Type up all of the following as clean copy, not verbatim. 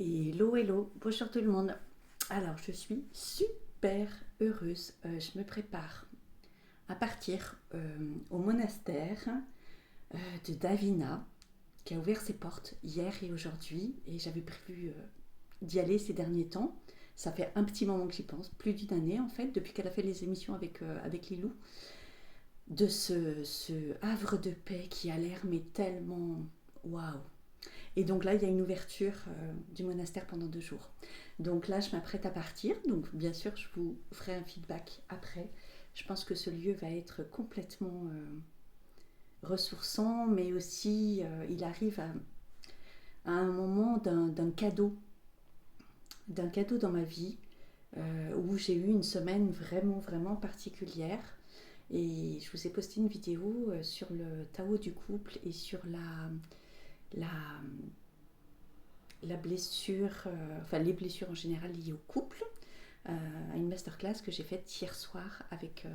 Hello, hello, bonjour tout le monde. Alors, je suis super heureuse. Je me prépare à partir au monastère de Davina, qui a ouvert ses portes hier et aujourd'hui. Et j'avais prévu d'y aller ces derniers temps. Ça fait un petit moment que j'y pense, plus d'une année en fait, depuis qu'elle a fait les émissions avec Lilou, de ce havre de paix qui a l'air mais tellement waouh. Et donc là, il y a une ouverture du monastère pendant 2 jours. Donc là, je m'apprête à partir. Donc bien sûr, je vous ferai un feedback après. Je pense que ce lieu va être complètement ressourçant, mais aussi il arrive à un moment d'un cadeau dans ma vie où j'ai eu une semaine vraiment, vraiment particulière. Et je vous ai posté une vidéo sur le Tao du couple et sur la, la blessure, enfin les blessures en général liées au couple, à une masterclass que j'ai faite hier soir avec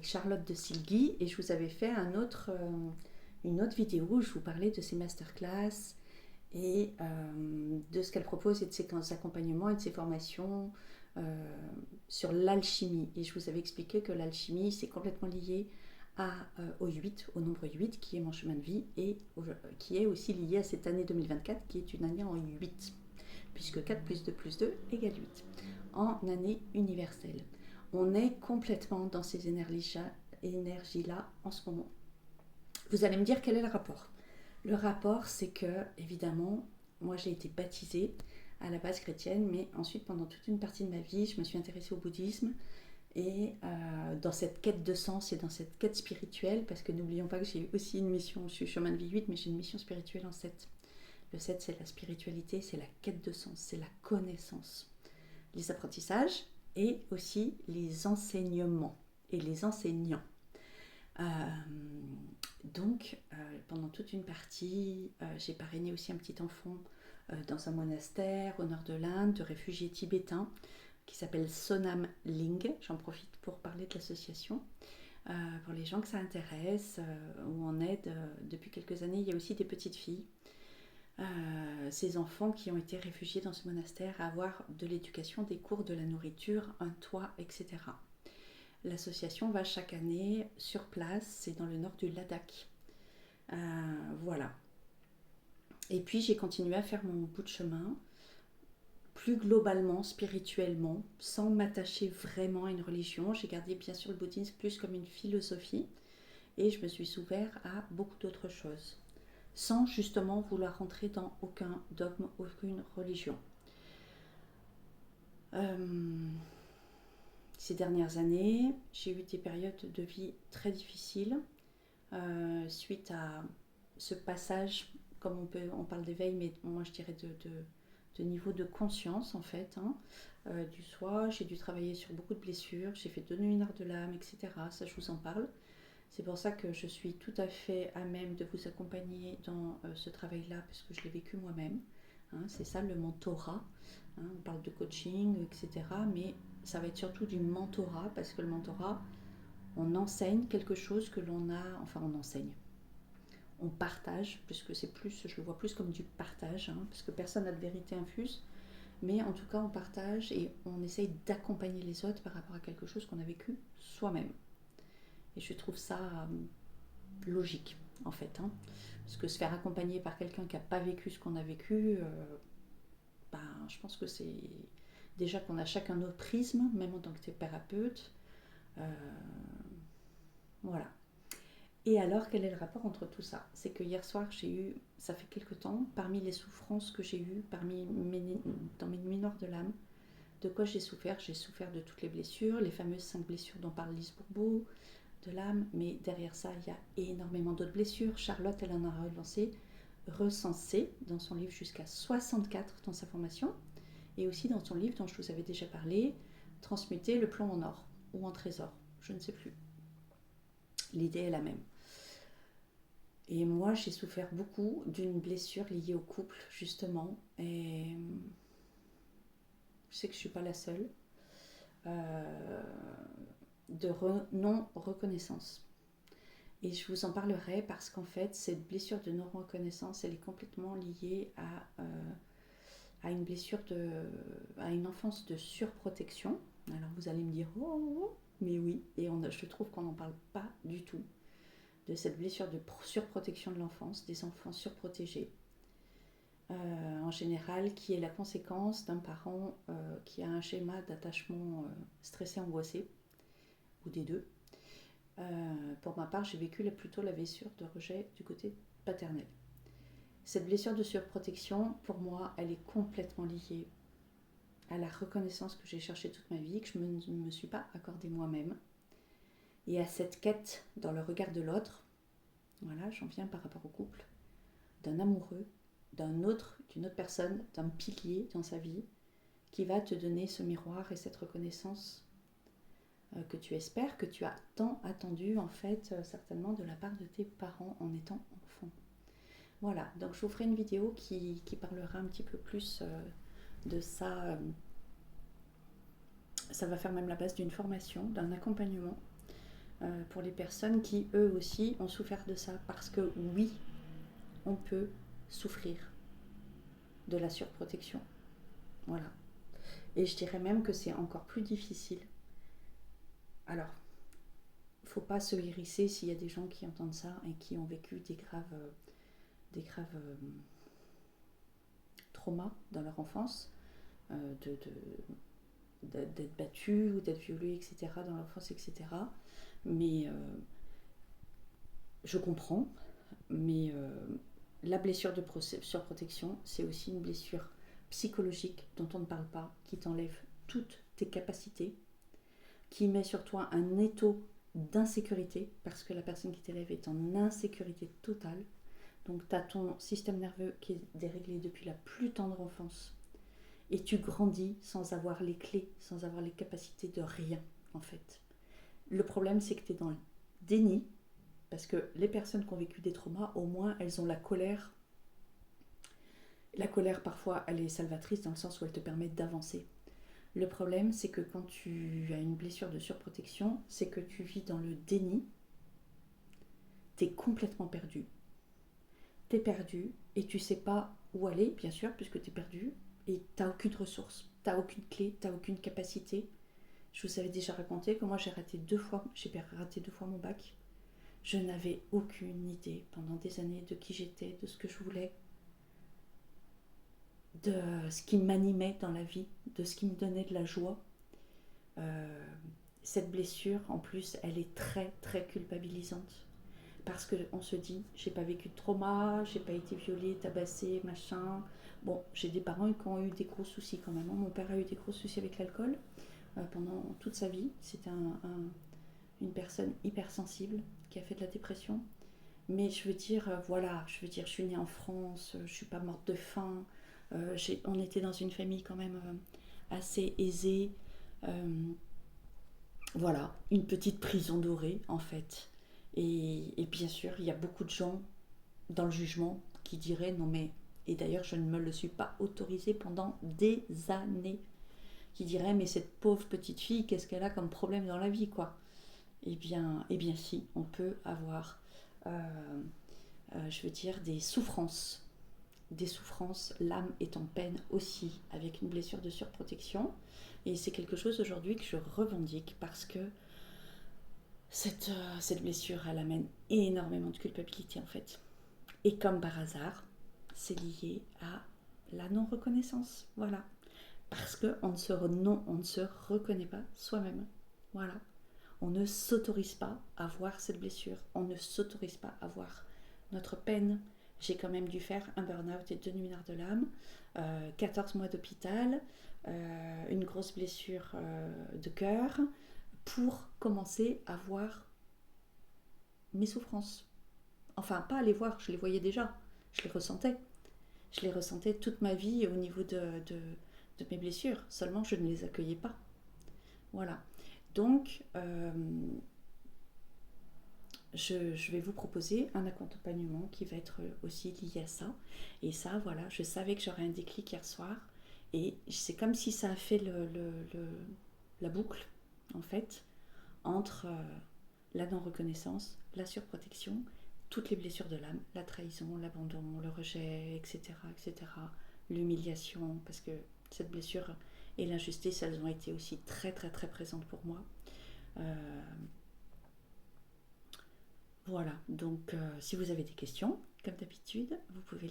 Charlotte de Silgui. Et je vous avais fait une autre vidéo où je vous parlais de ces masterclass et de ce qu'elle propose et de ses accompagnements et de ses formations sur l'alchimie. Et je vous avais expliqué que l'alchimie, c'est complètement lié au 8, au nombre 8, qui est mon chemin de vie, et qui est aussi lié à cette année 2024, qui est une année en 8, puisque 4 plus 2 plus 2 égale 8, en année universelle. On est complètement dans ces énergies-là en ce moment. Vous allez me dire quel est le rapport. Le rapport, c'est que, évidemment, moi j'ai été baptisée à la base chrétienne, mais ensuite pendant toute une partie de ma vie, je me suis intéressée au bouddhisme et dans cette quête de sens et dans cette quête spirituelle, parce que n'oublions pas que j'ai aussi une mission, je suis chemin de vie 8, mais j'ai une mission spirituelle en 7. Le 7, c'est la spiritualité, c'est la quête de sens, c'est la connaissance, les apprentissages et aussi les enseignements et les enseignants. Euh, pendant toute une partie, j'ai parrainé aussi un petit enfant dans un monastère au nord de l'Inde, de réfugiés tibétains, qui s'appelle Sonam Ling. J'en profite pour parler de l'association. Pour les gens que ça intéresse, où on aide depuis quelques années, il y a aussi des petites filles, ces enfants qui ont été réfugiés dans ce monastère, à avoir de l'éducation, des cours, de la nourriture, un toit, etc. L'association va chaque année sur place, c'est dans le nord du Ladakh. Voilà. Et puis j'ai continué à faire mon bout de chemin, plus globalement, spirituellement, sans m'attacher vraiment à une religion. J'ai gardé bien sûr le bouddhisme plus comme une philosophie et je me suis ouvert à beaucoup d'autres choses, sans justement vouloir rentrer dans aucun dogme, aucune religion. Euh, Ces dernières années, j'ai eu des périodes de vie très difficiles suite à ce passage, comme on parle d'éveil, mais moi je dirais de niveau de conscience en fait, hein, du soi. J'ai dû travailler sur beaucoup de blessures, j'ai fait 2 nuits de l'âme, etc. Ça, je vous en parle. C'est pour ça que je suis tout à fait à même de vous accompagner dans ce travail-là, parce que je l'ai vécu moi-même. Hein, c'est ça le mentorat. Hein, on parle de coaching, etc. Mais ça va être surtout du mentorat, parce que le mentorat, on enseigne quelque chose que l'on a, enfin on enseigne. On partage, puisque c'est plus, je le vois plus comme du partage, hein, parce que personne n'a de vérité infuse, mais en tout cas on partage et on essaye d'accompagner les autres par rapport à quelque chose qu'on a vécu soi-même. Et je trouve ça logique en fait, hein, parce que se faire accompagner par quelqu'un qui n'a pas vécu ce qu'on a vécu, ben, je pense que c'est déjà qu'on a chacun notre prisme, même en tant que thérapeute. Euh, voilà. Et alors, quel est le rapport entre tout ça? C'est que hier soir, j'ai eu, ça fait quelque temps, parmi les souffrances que j'ai eues, dans mes nuits noires de l'âme, de quoi j'ai souffert de toutes les blessures, les fameuses 5 blessures dont parle Lise Bourbeau, de l'âme, mais derrière ça, il y a énormément d'autres blessures. Charlotte, elle en a recensé dans son livre jusqu'à 64 dans sa formation, et aussi dans son livre dont je vous avais déjà parlé, Transmuter le plomb en or, ou en trésor, je ne sais plus. L'idée est la même. Et moi, j'ai souffert beaucoup d'une blessure liée au couple, justement. Et je sais que je ne suis pas la seule. Euh, non-reconnaissance. Et je vous en parlerai parce qu'en fait, cette blessure de non-reconnaissance, elle est complètement liée à une à une enfance de surprotection. Alors vous allez me dire, oh, mais oui, et je trouve qu'on n'en parle pas du tout de cette blessure de surprotection de l'enfance, des enfants surprotégés, en général, qui est la conséquence d'un parent qui a un schéma d'attachement stressé-angoissé, ou des deux. Pour ma part, j'ai vécu plutôt la blessure de rejet du côté paternel. Cette blessure de surprotection, pour moi, elle est complètement liée à la reconnaissance que j'ai cherchée toute ma vie, que je ne me suis pas accordée moi-même, et à cette quête dans le regard de l'autre. Voilà, j'en viens par rapport au couple, d'un amoureux, d'une autre personne, d'un pilier dans sa vie, qui va te donner ce miroir et cette reconnaissance que tu espères, que tu as tant attendu, en fait, certainement de la part de tes parents en étant enfant. Voilà, donc je vous ferai une vidéo qui parlera un petit peu plus de ça. Ça va faire même la base d'une formation, d'un accompagnement pour les personnes qui, eux aussi, ont souffert de ça. Parce que oui, on peut souffrir de la surprotection. Voilà. Et je dirais même que c'est encore plus difficile. Alors, il ne faut pas se hérisser s'il y a des gens qui entendent ça et qui ont vécu des graves traumas dans leur enfance, d'être battus ou d'être violés, etc., dans l'enfance, etc. Mais je comprends, mais la blessure de surprotection, c'est aussi une blessure psychologique dont on ne parle pas, qui t'enlève toutes tes capacités, qui met sur toi un étau d'insécurité, parce que la personne qui t'élève est en insécurité totale. Donc tu as ton système nerveux qui est déréglé depuis la plus tendre enfance. Et tu grandis sans avoir les clés, sans avoir les capacités de rien, en fait. Le problème, c'est que tu es dans le déni, parce que les personnes qui ont vécu des traumas, au moins, elles ont la colère. La colère, parfois, elle est salvatrice dans le sens où elle te permet d'avancer. Le problème, c'est que quand tu as une blessure de surprotection, c'est que tu vis dans le déni, tu es complètement perdu. Tu es perdu et tu sais pas où aller, bien sûr, puisque tu es perdu, et tu n'as aucune ressource, tu n'as aucune clé, tu n'as aucune capacité. Je vous avais déjà raconté que moi j'ai raté 2 fois mon bac. Je n'avais aucune idée pendant des années de qui j'étais, de ce que je voulais, de ce qui m'animait dans la vie, de ce qui me donnait de la joie. Cette blessure, en plus, elle est très très culpabilisante. Parce qu'on se dit, j'ai pas vécu de trauma, j'ai pas été violée, tabassée, machin. Bon, j'ai des parents qui ont eu des gros soucis quand même. Mon père a eu des gros soucis avec l'alcool pendant toute sa vie. C'était une personne hypersensible qui a fait de la dépression. Mais je veux dire, voilà, je suis née en France, je suis pas morte de faim. On était dans une famille quand même assez aisée. Voilà, une petite prison dorée en fait. Et bien sûr, il y a beaucoup de gens dans le jugement qui diraient non mais, et d'ailleurs je ne me le suis pas autorisé pendant des années, qui diraient mais cette pauvre petite fille, qu'est-ce qu'elle a comme problème dans la vie quoi. Eh bien si, on peut avoir, je veux dire, des souffrances, l'âme est en peine aussi avec une blessure de surprotection. Et c'est quelque chose aujourd'hui que je revendique parce que cette blessure, elle amène énormément de culpabilité en fait. Et comme par hasard, c'est lié à la non-reconnaissance. Voilà. Parce qu'on ne se reconnaît pas soi-même. Voilà. On ne s'autorise pas à voir cette blessure. On ne s'autorise pas à voir notre peine. J'ai quand même dû faire un burn-out et 2 nuits noires de l'âme, 14 mois d'hôpital, une grosse blessure de cœur, pour commencer à voir mes souffrances. Enfin, pas à les voir, je les voyais déjà, je les ressentais. Je les ressentais toute ma vie au niveau de mes blessures, seulement je ne les accueillais pas. Voilà. Donc, je vais vous proposer un accompagnement qui va être aussi lié à ça. Et ça, voilà, je savais que j'aurais un déclic hier soir. Et c'est comme si ça a fait la boucle, en fait, entre la non-reconnaissance, la surprotection, toutes les blessures de l'âme, la trahison, l'abandon, le rejet, etc., etc., l'humiliation, parce que cette blessure et l'injustice, elles ont été aussi très très très présentes pour moi. Voilà, donc si vous avez des questions, comme d'habitude, vous pouvez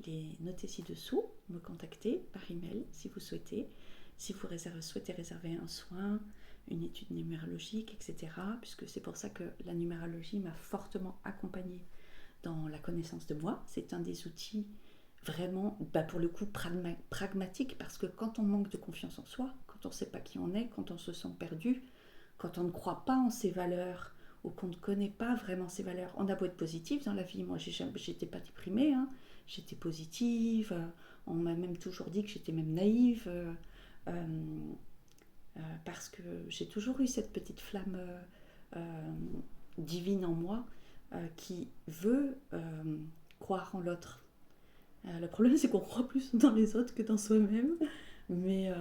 les noter ci-dessous, me contacter par email si vous souhaitez. Si vous souhaitez réserver un soin, une étude numérologique, etc., puisque c'est pour ça que la numérologie m'a fortement accompagnée dans la connaissance de moi. C'est un des outils vraiment, pour le coup, pragmatique, parce que quand on manque de confiance en soi, quand on ne sait pas qui on est, quand on se sent perdu, quand on ne croit pas en ses valeurs, ou qu'on ne connaît pas vraiment ses valeurs. On a beau être positif dans la vie, moi j'étais pas déprimée, hein. J'étais positive, on m'a même toujours dit que j'étais même naïve, parce que j'ai toujours eu cette petite flamme divine en moi qui veut croire en l'autre. Le problème c'est qu'on croit plus dans les autres que dans soi-même, mais,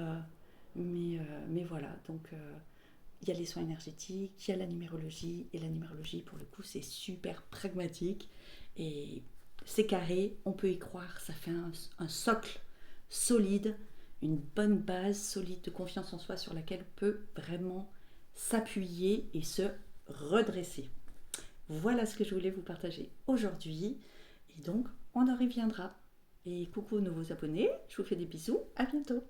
mais voilà, donc il y a les soins énergétiques, il y a la numérologie, et la numérologie, pour le coup, c'est super pragmatique, et c'est carré, on peut y croire, ça fait un socle solide, une bonne base solide de confiance en soi sur laquelle on peut vraiment s'appuyer et se redresser. Voilà ce que je voulais vous partager aujourd'hui, et donc on en reviendra. Et coucou aux nouveaux abonnés, je vous fais des bisous, à bientôt.